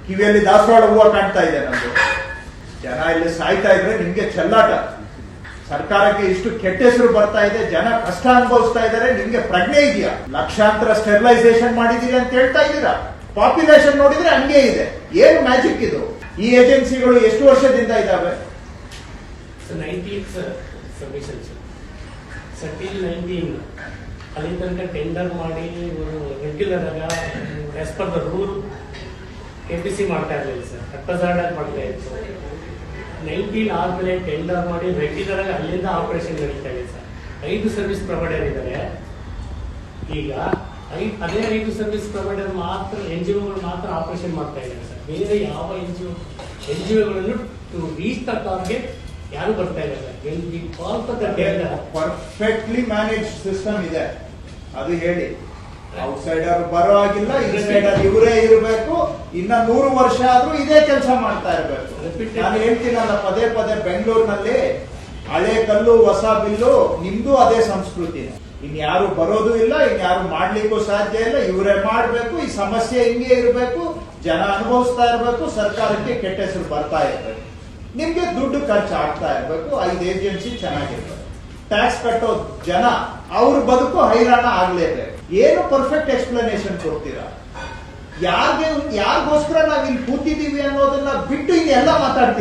ಕಿವಿಯಲ್ಲಿ ದಾಸವಾಳ ಹೂವು ಕಾಣ್ತಾ ಇದೆ ನಮ್ದು. ಜನ ಇಲ್ಲಿ ಸಾಯ್ತಾ ಇದ್ರೆ ನಿಮ್ಗೆ ಚೆಲ್ಲಾಟ. ಸರ್ಕಾರಕ್ಕೆ ಇಷ್ಟು ಕೆಟ್ಟ ಹೆಸರು ಬರ್ತಾ ಇದೆ, ಜನ ಕಷ್ಟ ಅನುಭವಿಸ್ತಾ ಇದ್ದಾರೆ, ನಿಮ್ಗೆ ಪ್ರಜ್ಞೆ ಇದೆಯಾ? ಲಕ್ಷಾಂತರ ಸ್ಟೆರಿಲೈಸೇಷನ್ ಮಾಡಿದೀರಿ ಅಂತ ಹೇಳ್ತಾ ಇದ್ದೀರಾ. ಪಾಪ್ಯುಲೇಷನ್ ನೋಡಿದ್ರೆ ಹಂಗೆ ಇದೆ. ಏನು ಮ್ಯಾಜಿಕ್ ಇದು? ಈ ಏಜೆನ್ಸಿಗಳು ಎಷ್ಟು ವರ್ಷದಿಂದ ಇದಾವೆ? 19 ಅಲ್ಲಿ ತನಕ ಟೆಂಡರ್ ಮಾಡಿ ರೆಗ್ಯುಲರ್ ಆಗ as per the rule KPC ಮಾಡ್ತಾ ಇರಲಿಲ್ಲ ಸರ್, ಹಟ್ಟಸಾರ್ಡ್ ಆಗಿ ಮಾಡ್ತಾ ಇತ್ತು. 19 ಆದ್ಮೇಲೆ ಟೆಂಡರ್ ಮಾಡಿ ರೆಗ್ಯುಲರ್ ಆಗಿ ಅಲ್ಲಿಂದ ಆಪರೇಷನ್ ನಡೀತಾ ಇದೆ ಸರ್. 5 ಸರ್ವಿಸ್ ಪ್ರೊವೈಡರ್ ಇದ್ದಾರೆ. ಈಗ ಅದೇ 5 ಸರ್ವಿಸ್ ಪ್ರೊವೈಡರ್ ಮಾತ್ರ NGOಗಳು ಮಾತ್ರ ಆಪರೇಷನ್ ಮಾಡ್ತಾ ಇದ್ದಾರೆ ಸರ್. ಬೇರೆ ಯಾವ NGOಗಳನ್ನು ಟು ರೀಚ್ ದ ಟಾರ್ಗೆಟ್ ಯಾರು ಬರ್ತಾ ಇಲ್ಲ ಸರ್. ಪರ್ಫೆಕ್ಟ್ಲಿ ಮ್ಯಾನೇಜ್ ಸಿಸ್ಟಮ್ ಇದೆ, ಅದು ಹೇಳಿ. ಔಟ್ಸೈಡರ್ ಬರೋ ಆಗಿಲ್ಲ, ಇನ್ಸೈಡರ್ ಇವರೇ ಇರಬೇಕು. ಇನ್ನ 100 ವರ್ಷ ಆದ್ರೂ ಇದೇ ಕೆಲಸ ಮಾಡ್ತಾ ಇರ್ಬೇಕು. ನಾನು ಹೇಳ್ತೀನಲ್ಲ ಪದೇ ಪದೇ, ಬೆಂಗಳೂರಿನಲ್ಲಿ ಹಳೆ ಕಲ್ಲು ಹೊಸ ಬಿಲ್ಲು, ನಿಮ್ದು ಅದೇ ಸಂಸ್ಕೃತಿ. ಇನ್ಯಾರು ಬರೋದು ಇಲ್ಲ, ಇನ್ಯಾರು ಮಾಡ್ಲಿಕ್ಕೂ ಸಾಧ್ಯ ಇಲ್ಲ. ಇವರೇ ಮಾಡ್ಬೇಕು. ಈ ಸಮಸ್ಯೆ ಹಿಂಗೆ ಇರಬೇಕು, ಜನ ಅನುಭವಿಸ್ತಾ ಇರ್ಬೇಕು, ಸರ್ಕಾರಕ್ಕೆ ಕೆಟ್ಟ ಹೆಸರು ಬರ್ತಾ ಇರ್ಬೇಕು, ನಿಮ್ಗೆ ದುಡ್ಡು ಖರ್ಚು ಆಗ್ತಾ ಇರ್ಬೇಕು. 5 ಏಜೆನ್ಸಿ ಚೆನ್ನಾಗಿರ್ಬೇಕು, ಟ್ಯಾಕ್ಸ್ ಕಟ್ಟೋ ಜನ ಅವ್ರ ಬದುಕು ಹೈರಾಣ ಆಗ್ಲೇಬೇಕು. ಏನು ಪರ್ಫೆಕ್ಟ್ ಎಕ್ಸ್ಪ್ಲನೇಷನ್ ಕೊಡ್ತೀರಾ? ಯಾರಿಗೋಸ್ಕರ ನಾವ್ ಇಲ್ಲಿ ಕೂತಿದೀವಿ ಅನ್ನೋದನ್ನ ಬಿಟ್ಟು ಇನ್ನೆಲ್ಲ ಮಾತಾಡ್ತೀವಿ.